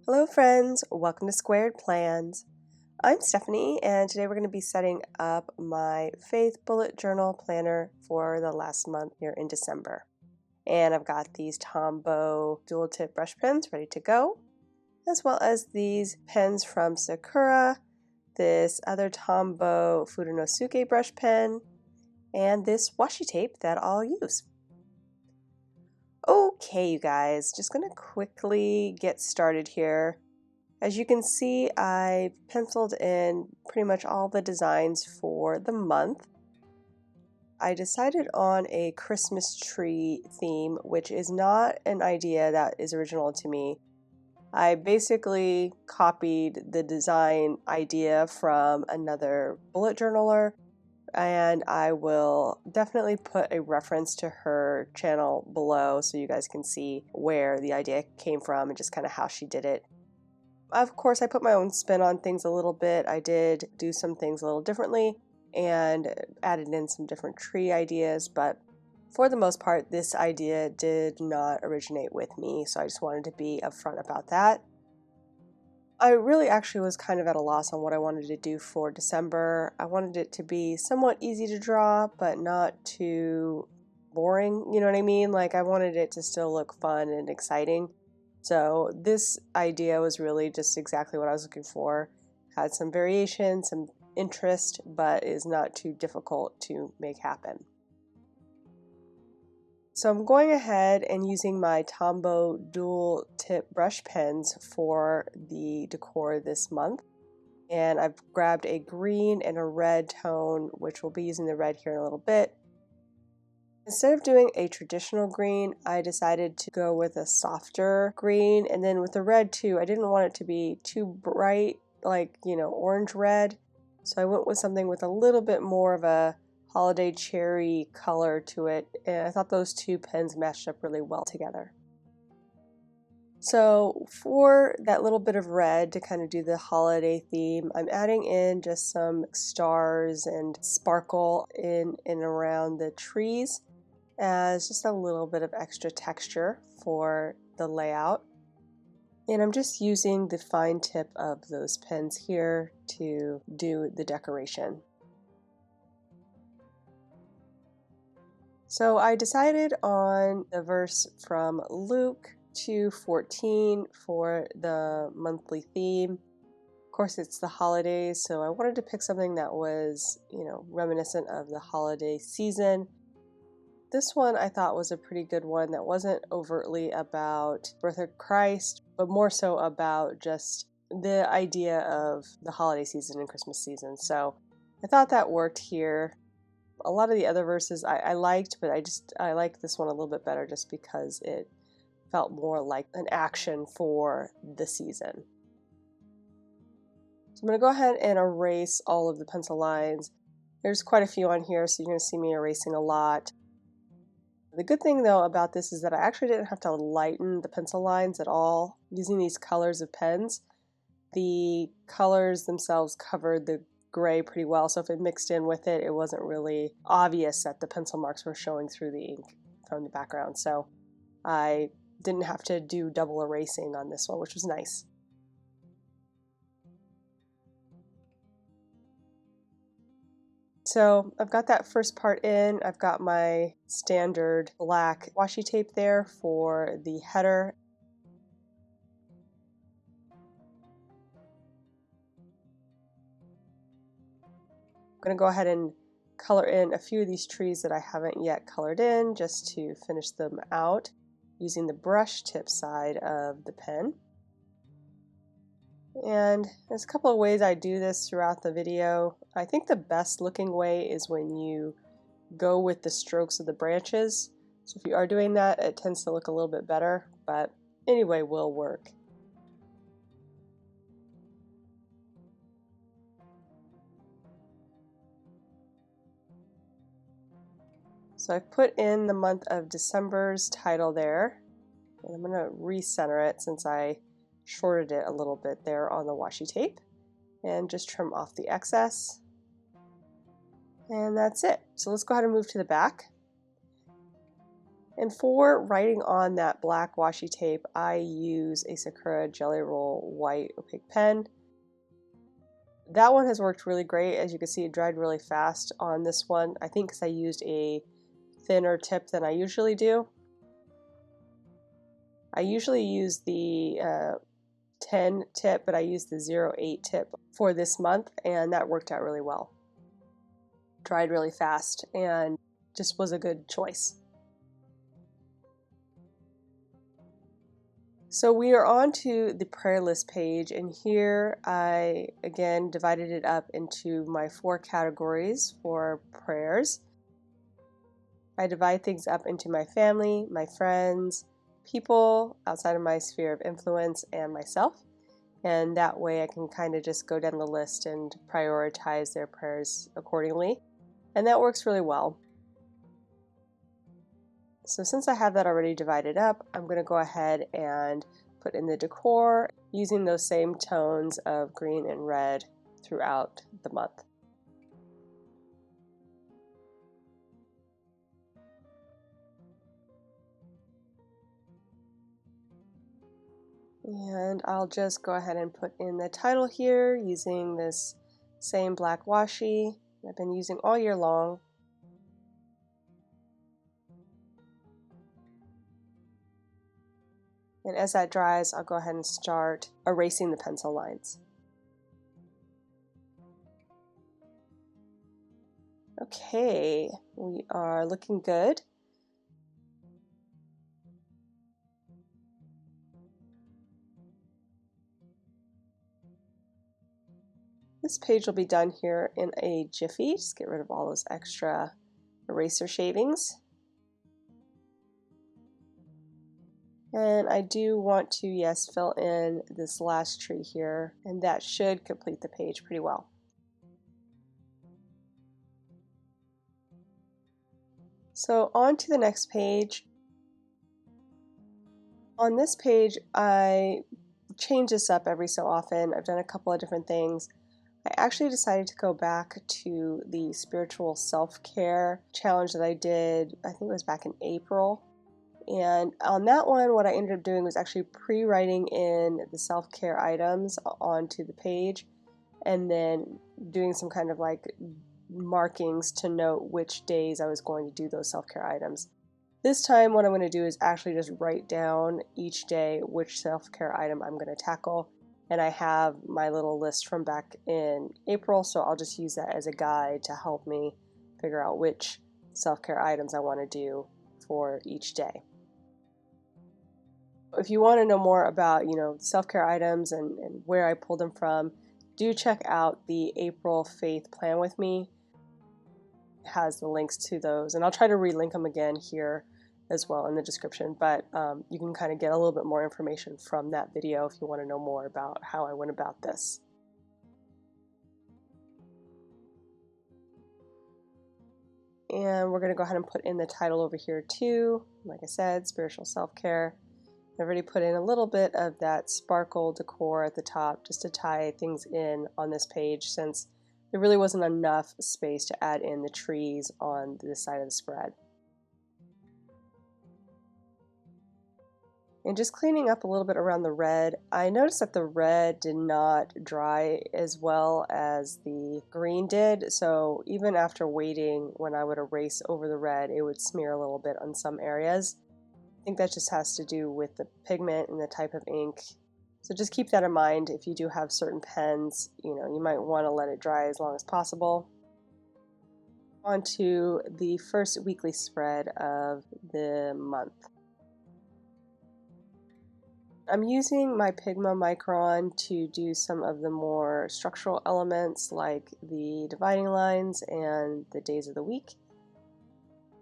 Hello friends, welcome to Squared Plans. I'm Stephanie and today we're going to be setting up my Faith Bullet Journal planner for the last month here in December. And I've got these Tombow dual tip brush pens ready to go, as well as these pens from Sakura, this other Tombow Furunosuke brush pen, and this washi tape that I'll use. Okay, you guys, just going to quickly get started here. As you can see, I've penciled in pretty much all the designs for the month. I decided on a Christmas tree theme, which is not an idea that is original to me. I basically copied the design idea from another bullet journaler, and I will definitely put a reference to her channel below so you guys can see where the idea came from and just kind of how she did it. Of course, I put my own spin on things a little bit. I did do some things a little differently and added in some different tree ideas, but for the most part, this idea did not originate with me, so I just wanted to be upfront about that. I really actually was kind of at a loss on what I wanted to do for December. I wanted it to be somewhat easy to draw, but not too boring, you know what I mean? Like, I wanted it to still look fun and exciting. So this idea was really just exactly what I was looking for. Had some variation, some interest, but is not too difficult to make happen. So I'm going ahead and using my Tombow dual tip brush pens for the decor this month. And I've grabbed a green and a red tone, which we'll be using the red here in a little bit. Instead of doing a traditional green, I decided to go with a softer green, and then with the red too, I didn't want it to be too bright, like, orange red. So I went with something with a little bit more of a holiday cherry color to it, and I thought those two pens matched up really well together. So for that little bit of red to kind of do the holiday theme, I'm adding in just some stars and sparkle in and around the trees as just a little bit of extra texture for the layout. And I'm just using the fine tip of those pens here to do the decoration. So I decided on the verse from Luke 2:14 for the monthly theme. Of course, it's the holidays, so I wanted to pick something that was, reminiscent of the holiday season. This one I thought was a pretty good one that wasn't overtly about birth of Christ, but more so about just the idea of the holiday season and Christmas season. So I thought that worked here. A lot of the other verses I liked, but I liked this one a little bit better just because it felt more like an action for the season. So I'm going to go ahead and erase all of the pencil lines. There's quite a few on here, so you're going to see me erasing a lot. The good thing though about this is that I actually didn't have to lighten the pencil lines at all using these colors of pens. The colors themselves covered the gray pretty well, so if it mixed in with it, it wasn't really obvious that the pencil marks were showing through the ink from the background. So I didn't have to do double erasing on this one, which was nice. So I've got that first part in. I've got my standard black washi tape there for the header. I'm going to go ahead and color in a few of these trees that I haven't yet colored in just to finish them out using the brush tip side of the pen. And there's a couple of ways I do this throughout the video. I think the best looking way is when you go with the strokes of the branches. So if you are doing that, it tends to look a little bit better, but anyway will work. So I've put in the month of December's title there, and I'm going to recenter it since I shorted it a little bit there on the washi tape, and just trim off the excess. And that's it. So let's go ahead and move to the back. And for writing on that black washi tape, I use a Sakura Jelly Roll white opaque pen. That one has worked really great. As you can see, it dried really fast on this one. I think because I used a thinner tip than I usually do. I usually use the 10 tip, but I used the 0.8 tip for this month, and that worked out really well. Dried really fast and just was a good choice. So we are on to the prayer list page, and here I again divided it up into my 4 categories for prayers. I divide things up into my family, my friends, people outside of my sphere of influence, and myself. And that way I can kind of just go down the list and prioritize their prayers accordingly. And that works really well. So since I have that already divided up, I'm going to go ahead and put in the decor using those same tones of green and red throughout the month. And I'll just go ahead and put in the title here using this same black washi I've been using all year long. And as that dries, I'll go ahead and start erasing the pencil lines. Okay, we are looking good. This page will be done here in a jiffy. Just get rid of all those extra eraser shavings. And I do want to, yes, fill in this last tree here, and that should complete the page pretty well. So on to the next page. On this page, I change this up every so often. I've done a couple of different things. I actually decided to go back to the spiritual self-care challenge that I did, I think it was back in April. And on that one, what I ended up doing was actually pre-writing in the self-care items onto the page, and then doing some kind of like markings to note which days I was going to do those self-care items. This time what I'm going to do is actually just write down each day which self-care item I'm going to tackle, and I have my little list from back in April, so I'll just use that as a guide to help me figure out which self-care items I want to do for each day. If you want to know more about, self-care items and where I pulled them from, do check out the April Faith Plan with me. It has the links to those, and I'll try to relink them again here as well in the description, but you can kind of get a little bit more information from that video if you want to know more about how I went about this. And we're going to go ahead and put in the title over here too. Like I said, spiritual self-care. I've already put in a little bit of that sparkle decor at the top just to tie things in on this page, since there really wasn't enough space to add in the trees on this side of the spread. And just cleaning up a little bit around the red, I noticed that the red did not dry as well as the green did, so even after waiting, when I would erase over the red, it would smear a little bit on some areas. I think that just has to do with the pigment and the type of ink. So just keep that in mind. If you do have certain pens, you might want to let it dry as long as possible. On to the first weekly spread of the month. I'm using my Pigma Micron to do some of the more structural elements like the dividing lines and the days of the week.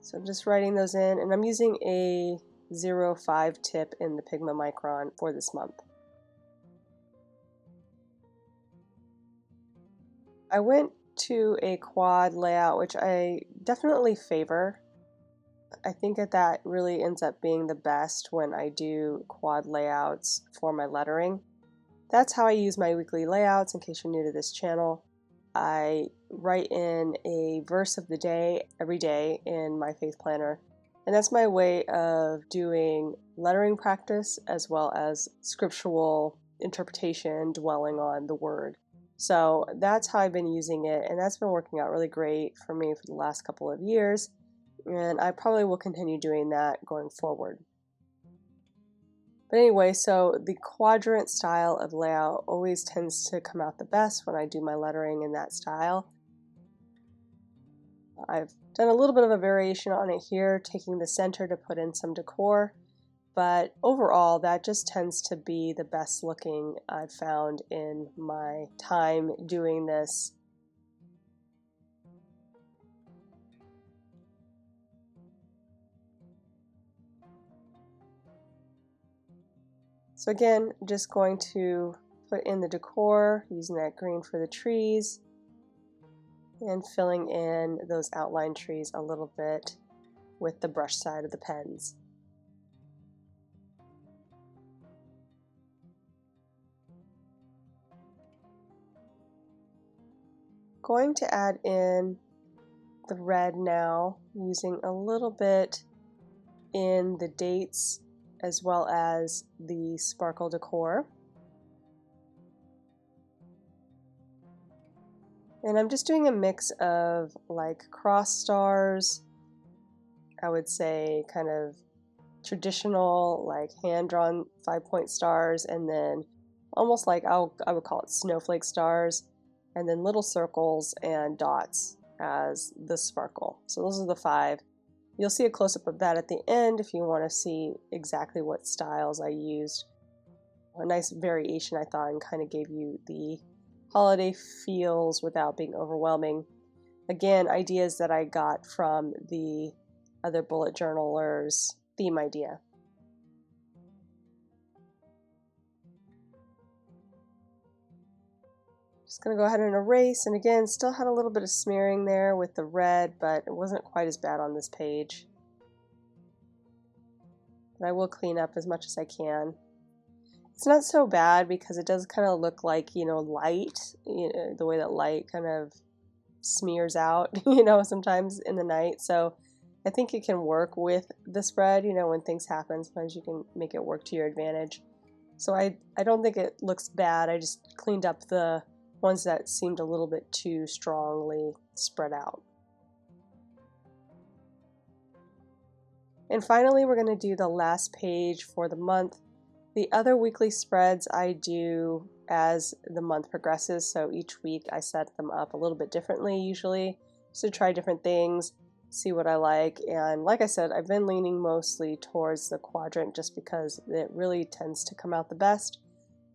So I'm just writing those in, and I'm using a 0.5 tip in the Pigma Micron for this month. I went to a quad layout, which I definitely favor. I think that really ends up being the best when I do quad layouts for my lettering. That's how I use my weekly layouts. In case you're new to this channel, I write in a verse of the day every day in my faith planner, And that's my way of doing lettering practice as well as scriptural interpretation, dwelling on the word. So that's how I've been using it, and that's been working out really great for me for the last couple of years, and I probably will continue doing that going forward. But anyway, so the quadrant style of layout always tends to come out the best when I do my lettering in that style. I've done a little bit of a variation on it here, taking the center to put in some decor, but overall that just tends to be the best looking I've found in my time doing this. So again, just going to put in the decor using that green for the trees and filling in those outline trees a little bit with the brush side of the pens. Going to add in the red now, using a little bit in the dates as well as the sparkle decor. And I'm just doing a mix of like cross stars, I would say kind of traditional like hand-drawn 5-point stars, and then almost like I would call it snowflake stars, and then little circles and dots as the sparkle. So those are the 5. You'll see a close-up of that at the end if you want to see exactly what styles I used. A nice variation, I thought, and kind of gave you the holiday feels without being overwhelming. Again, ideas that I got from the other bullet journalers' theme idea. Just going to go ahead and erase, and again, still had a little bit of smearing there with the red, but it wasn't quite as bad on this page. But I will clean up as much as I can. It's not so bad because it does kind of look like, light, the way that light kind of smears out, sometimes in the night. So I think it can work with the spread, when things happen, sometimes you can make it work to your advantage. So I don't think it looks bad. I just cleaned up the ones that seemed a little bit too strongly spread out. And finally, we're going to do the last page for the month. The other weekly spreads I do as the month progresses, so each week I set them up a little bit differently usually, just to try different things, see what I like. And like I said, I've been leaning mostly towards the quadrant just because it really tends to come out the best,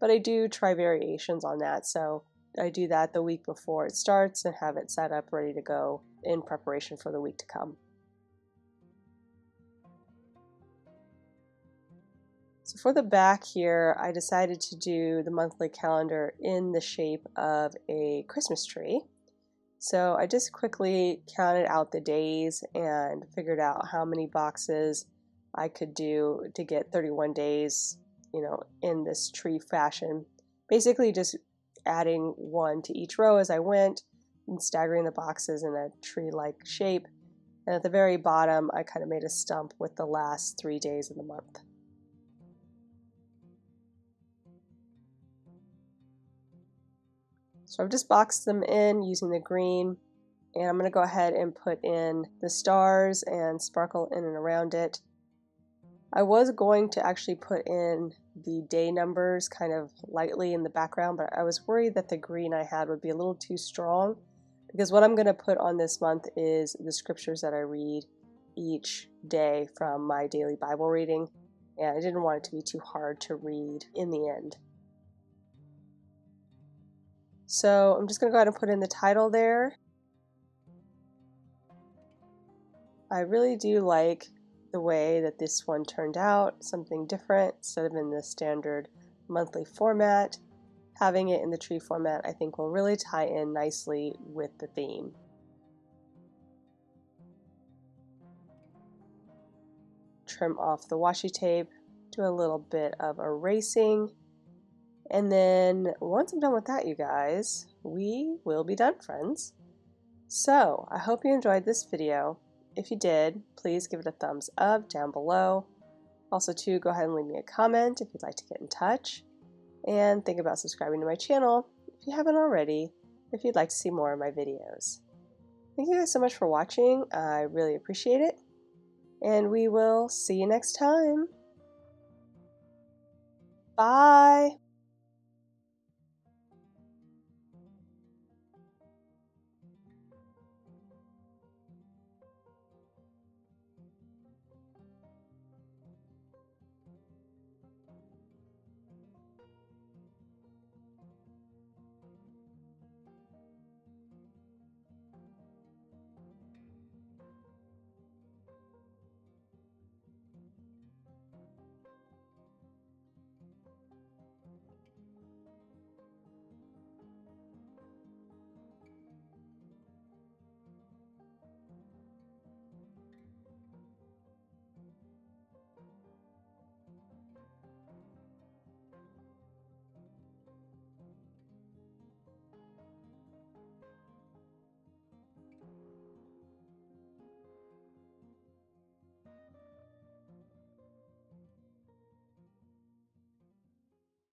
but I do try variations on that. So I do that the week before it starts and have it set up ready to go in preparation for the week to come. So for the back here, I decided to do the monthly calendar in the shape of a Christmas tree. So I just quickly counted out the days and figured out how many boxes I could do to get 31 days, in this tree fashion. Basically just adding one to each row as I went and staggering the boxes in a tree-like shape. And at the very bottom, I kind of made a stump with the last 3 days of the month. So I've just boxed them in using the green, and I'm going to go ahead and put in the stars and sparkle in and around it. I was going to actually put in the day numbers kind of lightly in the background, but I was worried that the green I had would be a little too strong, because what I'm going to put on this month is the scriptures that I read each day from my daily Bible reading, and I didn't want it to be too hard to read in the end. So I'm just going to go ahead and put in the title there. I really do like the way that this one turned out, something different instead of in the standard monthly format. Having it in the tree format I think will really tie in nicely with the theme. Trim off the washi tape, do a little bit of erasing, and then once I'm done with that, you guys, we will be done, friends. So I hope you enjoyed this video. if you did, please give it a thumbs up down below. Also, too, go ahead and leave me a comment if you'd like to get in touch. And think about subscribing to my channel if you haven't already, if you'd like to see more of my videos. Thank you guys so much for watching. I really appreciate it. And we will see you next time. Bye!